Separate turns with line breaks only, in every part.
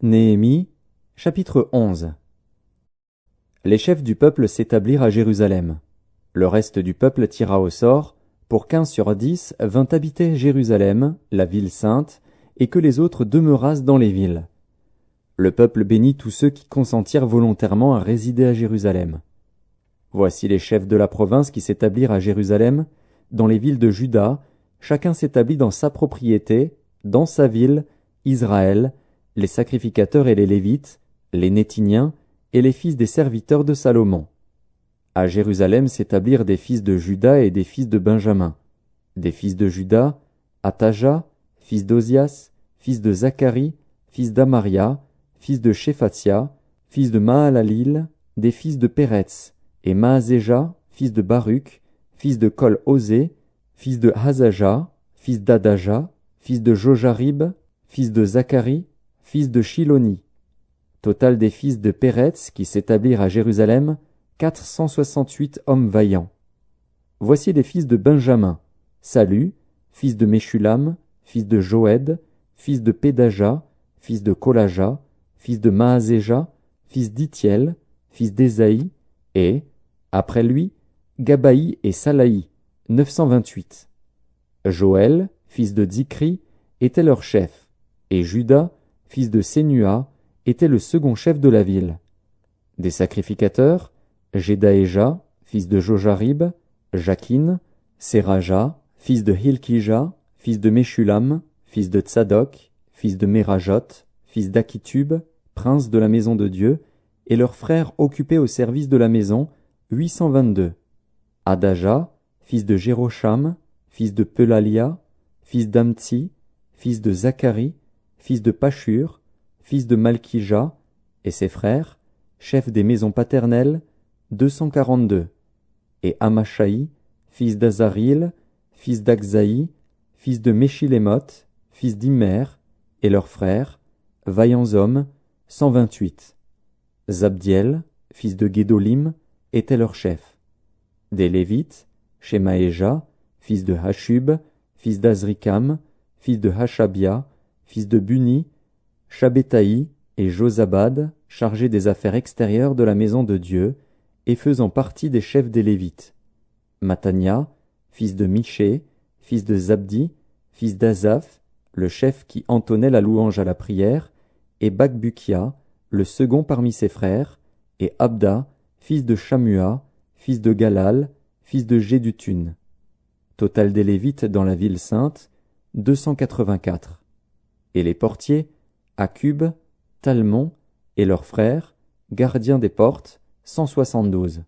Néhémie, chapitre 11. Les chefs du peuple s'établirent à Jérusalem. Le reste du peuple tira au sort, pour 15 sur 10 vint habiter Jérusalem, la ville sainte, et que les autres demeurassent dans les villes. Le peuple bénit tous ceux qui consentirent volontairement à résider à Jérusalem. Voici les chefs de la province qui s'établirent à Jérusalem, dans les villes de Juda, chacun s'établit dans sa propriété, dans sa ville, Israël, les sacrificateurs et les Lévites, les Nétiniens, et les fils des serviteurs de Salomon. À Jérusalem s'établirent des fils de Juda et des fils de Benjamin. Des fils de Juda, Ataja, fils d'Ozias, fils de Zacharie, fils d'Amaria, fils de Shephatia, fils de Mahalalil, des fils de Péretz, et Maazéja, fils de Baruch, fils de Kol-Osé, fils de Hazaja, fils d'Adaja, fils de Jojarib, fils de Zacharie, fils de Shiloni. Total des fils de Péretz qui s'établirent à Jérusalem, 468 hommes vaillants. Voici les fils de Benjamin, Salu, fils de Meshulam, fils de Joëd, fils de Pédaja, fils de Kolaja, fils de Maazéja, fils d'Itiel, fils d'Ésaïe, et, après lui, Gabaï et Salaï, 928. Joël, fils de Zikri, était leur chef, et Juda, fils de Sénua, était le second chef de la ville. Des sacrificateurs, Jedaéja, fils de Jojarib, Jakin, Seraja, fils de Hilkija, fils de Meshulam, fils de Tsadok, fils de Merajot, fils d'Akitub, prince de la maison de Dieu, et leurs frères occupés au service de la maison, 822. Adaja, fils de Jérocham, fils de Pelalia, fils d'Amtsi, fils de Zacharie, fils de Pashur, fils de Malkija, et ses frères, chefs des maisons paternelles, 242. Et Amashaï, fils d'Azaril, fils d'Akzaï, fils de Meshilémoth, fils d'Imer, et leurs frères, vaillants hommes, 128. Zabdiel, fils de Guédolim, était leur chef. Des Lévites, Shemaéja, fils de Hashub, fils d'Azrikam, fils de Hashabia, fils de Buni, Shabbétaï et Josabad, chargés des affaires extérieures de la maison de Dieu, et faisant partie des chefs des Lévites. Matania, fils de Miché, fils de Zabdi, fils d'Azaph, le chef qui entonnait la louange à la prière, et Bakbukia, le second parmi ses frères, et Abda, fils de Shamua, fils de Galal, fils de Jédutun. Total des Lévites dans la ville sainte, 284. Et les portiers, Akub, Talmon, et leurs frères, gardiens des portes, 172.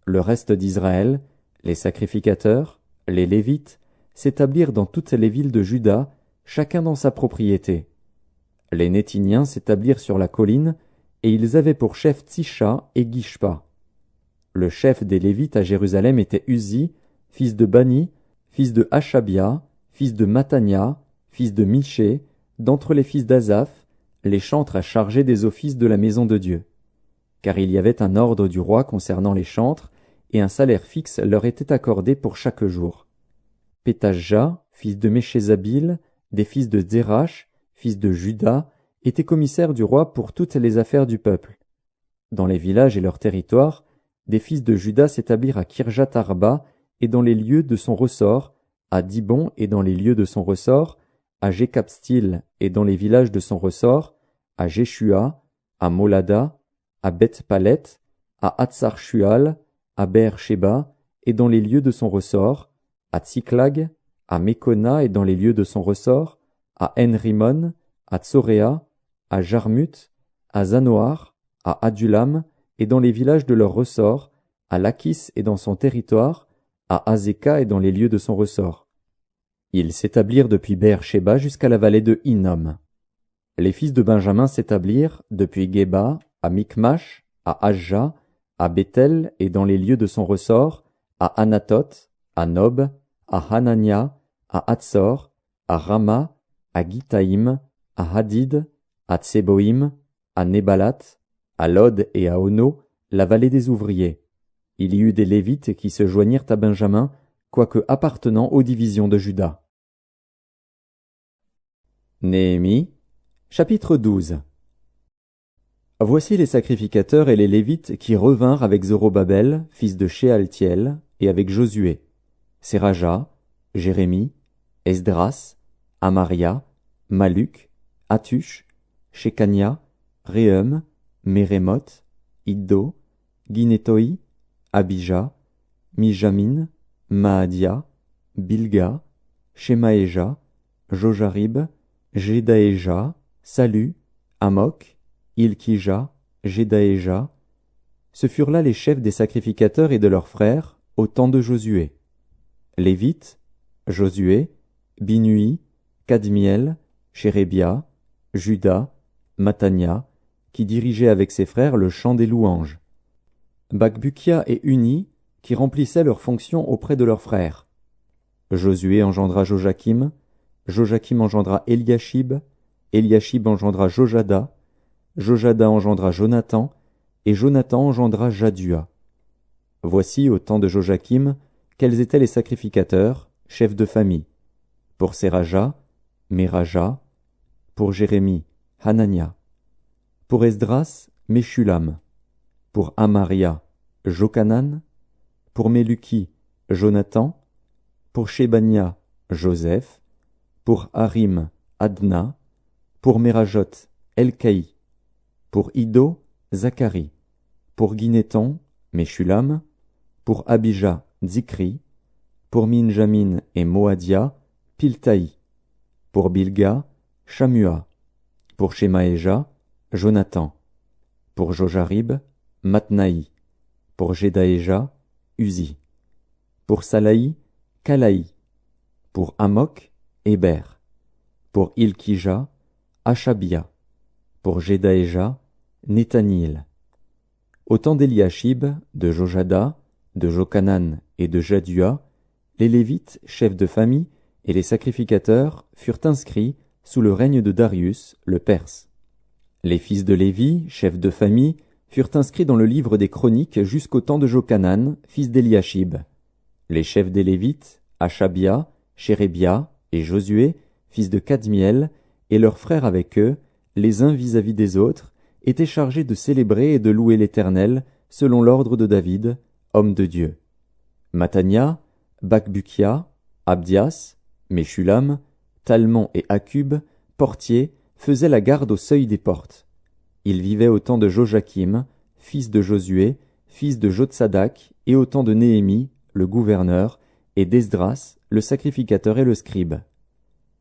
Le reste d'Israël, les sacrificateurs, les Lévites, s'établirent dans toutes les villes de Juda, chacun dans sa propriété. Les Nétiniens s'établirent sur la colline, et ils avaient pour chef Tsisha et Gishpa. Le chef des Lévites à Jérusalem était Uzi, fils de Bani, fils de Hashabia, fils de Matania, fils de Miché, d'entre les fils d'Azaph, les chantres à charger des offices de la maison de Dieu. Car il y avait un ordre du roi concernant les chantres, et un salaire fixe leur était accordé pour chaque jour. Pétajah, fils de Méchézabil, des fils de Zérach, fils de Juda, était commissaire du roi pour toutes les affaires du peuple. Dans les villages et leurs territoires, des fils de Juda s'établirent à Kirjat Arba et dans les lieux de son ressort, à Dibon et dans les lieux de son ressort, à Jékabstil et dans les villages de son ressort, à Jéshua, à Molada, à Beth-Palet, à Hatsar-Shual, à Beer-Sheba et dans les lieux de son ressort, à Tsiklag, à Mekona et dans les lieux de son ressort, à En-Rimon, à Tsoréa, à Jarmut, à Zanoar, à Adulam et dans les villages de leur ressort, à Lachis et dans son territoire, à Azeka et dans les lieux de son ressort. Ils s'établirent depuis Beer-Sheba jusqu'à la vallée de Hinnom. Les fils de Benjamin s'établirent depuis Geba, à Mikmash, à Ajja, à Bethel et dans les lieux de son ressort, à Anatoth, à Nob, à Hanania, à Hatzor, à Rama, à Gitaïm, à Hadid, à Tseboïm, à Nebalat, à Lod et à Ono, la vallée des ouvriers. Il y eut des Lévites qui se joignirent à Benjamin, quoique appartenant aux divisions de Juda. Néhémie, chapitre 12. Voici les sacrificateurs et les Lévites qui revinrent avec Zorobabel, fils de Shealtiel, et avec Josué, Séraja, Jérémie, Esdras, Amaria, Maluc, Hatush, Shekania, Réhum, Mérémoth, Iddo, Guinétoi, Abija, Mijamin, Maadia, Bilga, Shemaéja, Jojarib, Jedaéja, Salu, Amok, Ilkija, Jedaéja. Ce furent là les chefs des sacrificateurs et de leurs frères au temps de Josué. Lévites, Josué, Binui, Kadmiel, Chérébia, Juda, Matania, qui dirigeaient avec ses frères le chant des louanges. Bakbukia et Uni, qui remplissaient leurs fonctions auprès de leurs frères. Josué engendra Joachim, Joachim engendra Eliashib, Eliashib engendra Jojada, Jojada engendra Jonathan, et Jonathan engendra Jadua. Voici, au temps de Joachim, quels étaient les sacrificateurs, chefs de famille. Pour Séraja, Méraja, pour Jérémie, Hanania, pour Esdras, Meshulam, pour Amaria, Jokanan, pour Meluki, Jonathan, pour Shebania, Joseph, pour Harim, Adna, pour Merajot, Elkaï, pour Iddo, Zacharie, pour Guinéton, Meshulam, pour Abija, Zikri, pour Minjamin et Moadia, Piltaï, pour Bilga, Shamua, pour Shemaéja, Jonathan, pour Jojarib, Matnaï, pour Jedaéja, Uzi, pour Salaï, Kalaï, pour Amok, Héber, pour Ilkija, Achabia, pour Jedaéja, Nethanil. Au temps d'Eliashib, de Jojada, de Jokanan et de Jadua, les Lévites, chefs de famille, et les sacrificateurs furent inscrits sous le règne de Darius, le Perse. Les fils de Lévi, chefs de famille, furent inscrits dans le livre des chroniques jusqu'au temps de Jokanan, fils d'Eliashib. Les chefs des Lévites, Achabia, Chérébia et Josué, fils de Kadmiel, et leurs frères avec eux, les uns vis-à-vis des autres, étaient chargés de célébrer et de louer l'Éternel, selon l'ordre de David, homme de Dieu. Matania, Bakbukia, Abdias, Meshulam, Talmon et Akub, portiers, faisaient la garde au seuil des portes. Ils vivaient au temps de Joachim, fils de Josué, fils de Jotsadak, et au temps de Néhémie, le gouverneur, et d'Esdras, le sacrificateur et le scribe.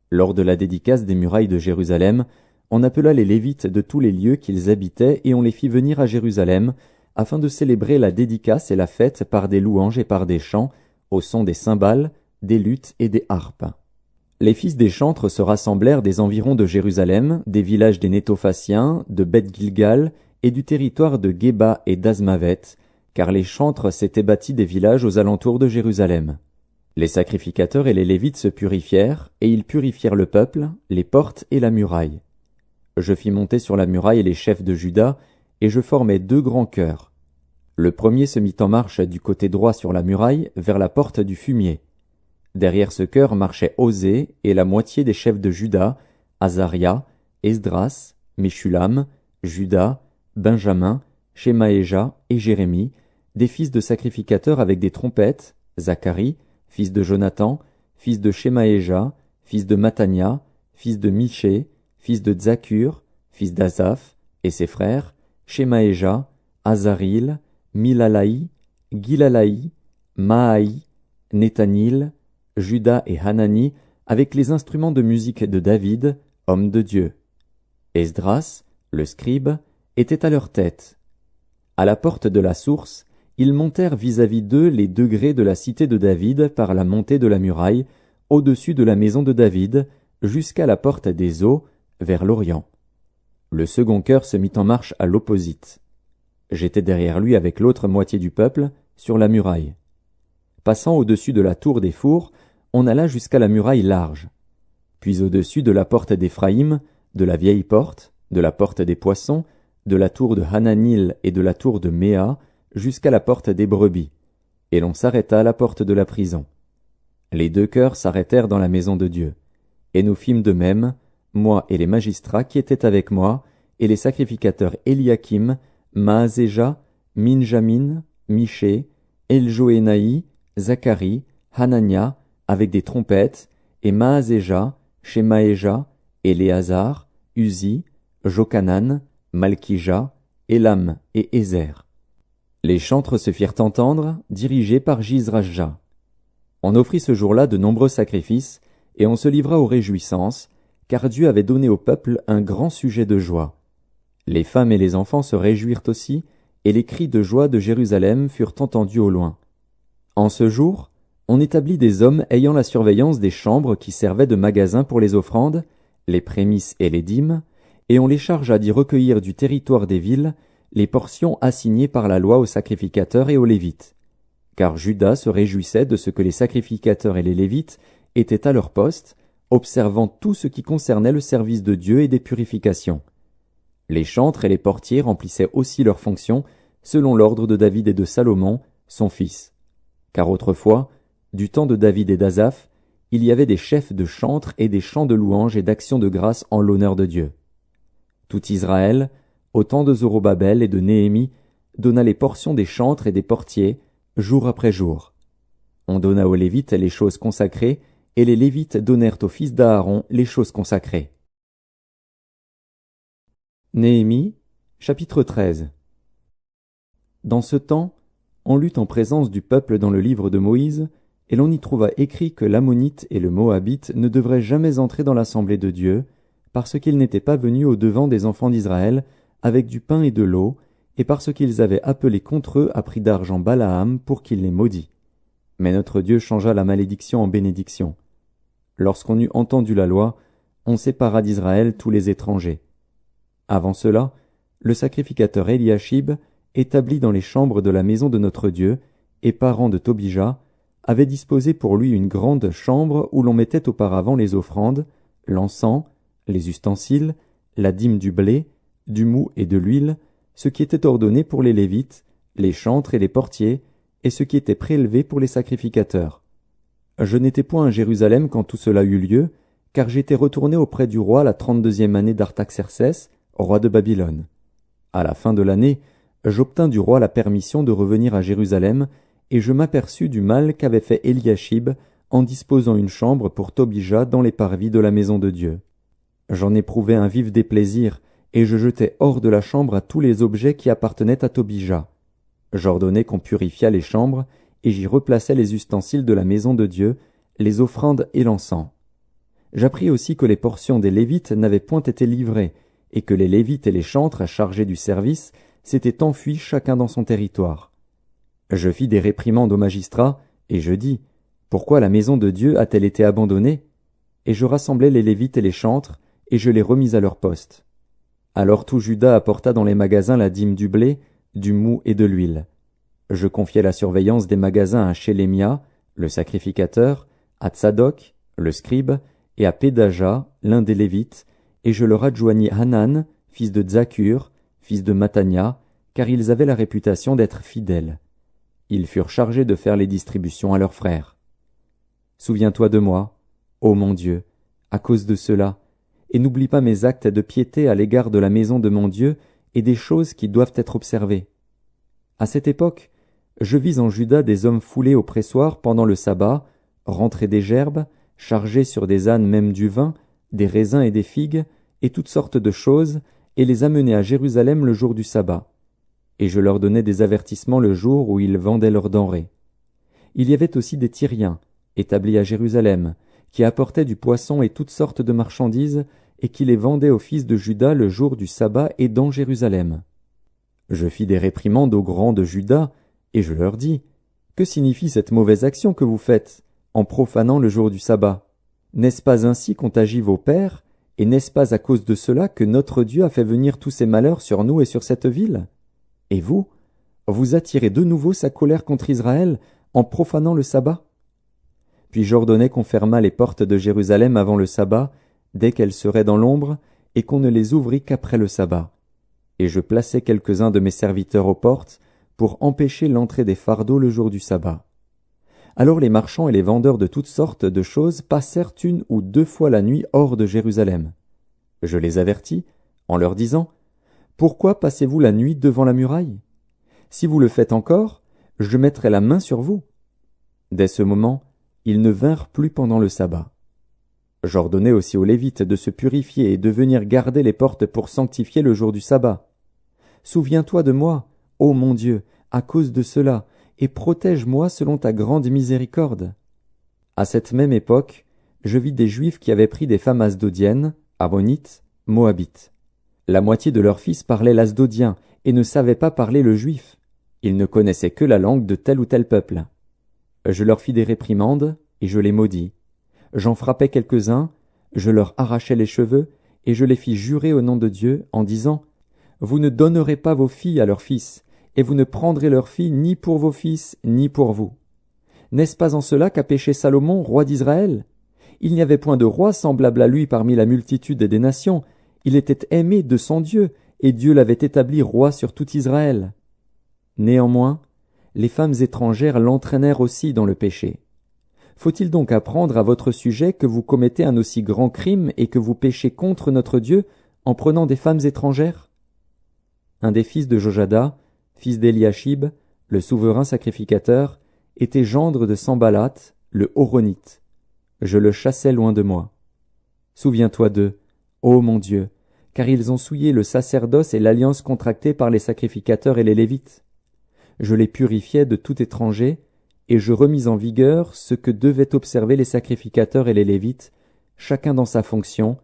Lors de la dédicace des murailles de Jérusalem, on appela les Lévites de tous les lieux qu'ils habitaient et on les fit venir à Jérusalem, afin de célébrer la dédicace et la fête par des louanges et par des chants, au son des cymbales, des luths et des harpes. Les fils des chantres se rassemblèrent des environs de Jérusalem, des villages des Nétophaciens, de Beth-Gilgal et du territoire de Géba et d'Azmavet, car les chantres s'étaient bâtis des villages aux alentours de Jérusalem. Les sacrificateurs et les Lévites se purifièrent, et ils purifièrent le peuple, les portes et la muraille. Je fis monter sur la muraille les chefs de Juda, et je formai 2 grands chœurs. Le premier se mit en marche du côté droit sur la muraille, vers la porte du fumier. Derrière ce chœur marchaient Osée et la moitié des chefs de Juda, Azaria, Esdras, Meshulam, Juda, Benjamin, Shemaéja et Jérémie, des fils de sacrificateurs avec des trompettes, Zacharie, fils de Jonathan, fils de Shemaéja, fils de Matania, fils de Miché, fils de Zakur, fils d'Azaph, et ses frères, Shemaéja, Azaril, Milalaï, Gilalaï, Maaï, Nethanil, Juda et Hanani, avec les instruments de musique de David, homme de Dieu. Esdras, le scribe, était à leur tête. À la porte de la source, ils montèrent vis-à-vis d'eux les degrés de la cité de David par la montée de la muraille, au-dessus de la maison de David, jusqu'à la porte des eaux, vers l'Orient. Le second chœur se mit en marche à l'opposite. J'étais derrière lui avec l'autre moitié du peuple, sur la muraille. Passant au-dessus de la tour des fours, on alla jusqu'à la muraille large. Puis au-dessus de la porte d'Éphraïm, de la vieille porte, de la porte des poissons, de la tour de Hananil et de la tour de Méa, jusqu'à la porte des brebis, et l'on s'arrêta à la porte de la prison. Les 2 chœurs s'arrêtèrent dans la maison de Dieu. Et nous fîmes de même, moi et les magistrats qui étaient avec moi, et les sacrificateurs Eliakim, Maazéja, Minjamin, Miché, Eljoénaï, Zacharie, Hanania, avec des trompettes, et Maazéja, Shemaéja, Éléazar, Uzi, Jochanan, Malkija, Élam et Ézer. Les chantres se firent entendre, dirigés par Jizrajja. On offrit ce jour-là de nombreux sacrifices, et on se livra aux réjouissances, car Dieu avait donné au peuple un grand sujet de joie. Les femmes et les enfants se réjouirent aussi, et les cris de joie de Jérusalem furent entendus au loin. En ce jour, on établit des hommes ayant la surveillance des chambres qui servaient de magasins pour les offrandes, les prémices et les dîmes, et on les chargea d'y recueillir du territoire des villes les portions assignées par la loi aux sacrificateurs et aux Lévites. Car Juda se réjouissait de ce que les sacrificateurs et les Lévites étaient à leur poste, observant tout ce qui concernait le service de Dieu et des purifications. Les chantres et les portiers remplissaient aussi leurs fonctions, selon l'ordre de David et de Salomon, son fils. Car autrefois, du temps de David et d'Azaph, il y avait des chefs de chantres et des chants de louanges et d'actions de grâce en l'honneur de Dieu. Tout Israël, au temps de Zorobabel et de Néhémie, donna les portions des chantres et des portiers, jour après jour. On donna aux Lévites les choses consacrées, et les Lévites donnèrent aux fils d'Aaron les choses consacrées. Néhémie, chapitre 13. Dans ce temps, on lut en présence du peuple dans le livre de Moïse, et l'on y trouva écrit que l'Ammonite et le Moabite ne devraient jamais entrer dans l'assemblée de Dieu, parce qu'ils n'étaient pas venus au-devant des enfants d'Israël avec du pain et de l'eau, et parce qu'ils avaient appelé contre eux à prix d'argent Balaam pour qu'il les maudît. Mais notre Dieu changea la malédiction en bénédiction. Lorsqu'on eut entendu la loi, on sépara d'Israël tous les étrangers. Avant cela, le sacrificateur Eliashib, établi dans les chambres de la maison de notre Dieu, et parent de Tobija, avait disposé pour lui une grande chambre où l'on mettait auparavant les offrandes, l'encens, les ustensiles, la dîme du blé, du mou et de l'huile, ce qui était ordonné pour les Lévites, les chantres et les portiers, et ce qui était prélevé pour les sacrificateurs. Je n'étais point à Jérusalem quand tout cela eut lieu, car j'étais retourné auprès du roi la 32e année d'Artaxercès, roi de Babylone. À la fin de l'année, j'obtins du roi la permission de revenir à Jérusalem, et je m'aperçus du mal qu'avait fait Eliashib en disposant une chambre pour Tobija dans les parvis de la maison de Dieu. J'en éprouvai un vif déplaisir, et je jetai hors de la chambre à tous les objets qui appartenaient à Tobija. J'ordonnai qu'on purifiât les chambres, et j'y replaçai les ustensiles de la maison de Dieu, les offrandes et l'encens. J'appris aussi que les portions des Lévites n'avaient point été livrées, et que les Lévites et les chantres chargés du service s'étaient enfuis chacun dans son territoire. Je fis des réprimandes aux magistrats, et je dis, « Pourquoi la maison de Dieu a-t-elle été abandonnée ?» Et je rassemblai les Lévites et les chantres, et je les remis à leur poste. Alors tout Juda apporta dans les magasins la dîme du blé, du mou et de l'huile. Je confiai la surveillance des magasins à Shélémia, le sacrificateur, à Tsadok, le scribe, et à Pédaja, l'un des Lévites, et je leur adjoignis Hanan, fils de Zakur, fils de Matania, car ils avaient la réputation d'être fidèles. Ils furent chargés de faire les distributions à leurs frères. Souviens-toi de moi, ô mon Dieu, à cause de cela, et n'oublie pas mes actes de piété à l'égard de la maison de mon Dieu et des choses qui doivent être observées. À cette époque, je vis en Juda des hommes foulés au pressoir pendant le sabbat, rentrer des gerbes, charger sur des ânes même du vin, des raisins et des figues, et toutes sortes de choses, et les amener à Jérusalem le jour du sabbat. Et je leur donnais des avertissements le jour où ils vendaient leurs denrées. Il y avait aussi des Tyriens, établis à Jérusalem, qui apportaient du poisson et toutes sortes de marchandises, et qui les vendaient aux fils de Juda le jour du sabbat et dans Jérusalem. Je fis des réprimandes aux grands de Juda, et je leur dis, « Que signifie cette mauvaise action que vous faites, en profanant le jour du sabbat? N'est-ce pas ainsi qu'ont agi vos pères, et n'est-ce pas à cause de cela que notre Dieu a fait venir tous ces malheurs sur nous et sur cette ville? Et vous, vous attirez de nouveau sa colère contre Israël, en profanant le sabbat? » Puis j'ordonnai qu'on fermât les portes de Jérusalem avant le sabbat, dès qu'elles seraient dans l'ombre, et qu'on ne les ouvrît qu'après le sabbat. Et je plaçai quelques-uns de mes serviteurs aux portes, pour empêcher l'entrée des fardeaux le jour du sabbat. Alors les marchands et les vendeurs de toutes sortes de choses passèrent 1 ou 2 fois la nuit hors de Jérusalem. Je les avertis, en leur disant, Pourquoi passez-vous la nuit devant la muraille? Si vous le faites encore, je mettrai la main sur vous. » Dès ce moment, ils ne vinrent plus pendant le sabbat. J'ordonnai aussi aux Lévites de se purifier et de venir garder les portes pour sanctifier le jour du sabbat. Souviens-toi de moi, ô mon Dieu, à cause de cela, et protège-moi selon ta grande miséricorde. À cette même époque, je vis des Juifs qui avaient pris des femmes asdodiennes, ammonites, moabites. La moitié de leurs fils parlaient l'asdodien et ne savaient pas parler le juif. Ils ne connaissaient que la langue de tel ou tel peuple. Je leur fis des réprimandes, et je les maudis. J'en frappai quelques-uns, je leur arrachai les cheveux, et je les fis jurer au nom de Dieu, en disant, « Vous ne donnerez pas vos filles à leurs fils, et vous ne prendrez leurs filles ni pour vos fils, ni pour vous. N'est-ce pas en cela qu'a péché Salomon, roi d'Israël? Il n'y avait point de roi semblable à lui parmi la multitude des nations. Il était aimé de son Dieu, et Dieu l'avait établi roi sur tout Israël. Néanmoins, les femmes étrangères l'entraînèrent aussi dans le péché. Faut-il donc apprendre à votre sujet que vous commettez un aussi grand crime et que vous péchez contre notre Dieu en prenant des femmes étrangères? » Un des fils de Jojada, fils d'Eliashib, le souverain sacrificateur, était gendre de Sambalat, le Horonite. Je le chassai loin de moi. Souviens-toi d'eux, ô mon Dieu, car ils ont souillé le sacerdoce et l'alliance contractée par les sacrificateurs et les Lévites. Je les purifiai de tout étranger, et je remis en vigueur ce que devaient observer les sacrificateurs et les Lévites, chacun dans sa fonction,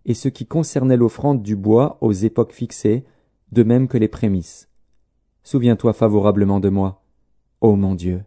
et ce qui concernait l'offrande du bois aux époques fixées, de même que les prémices. Souviens-toi favorablement de moi, ô mon Dieu.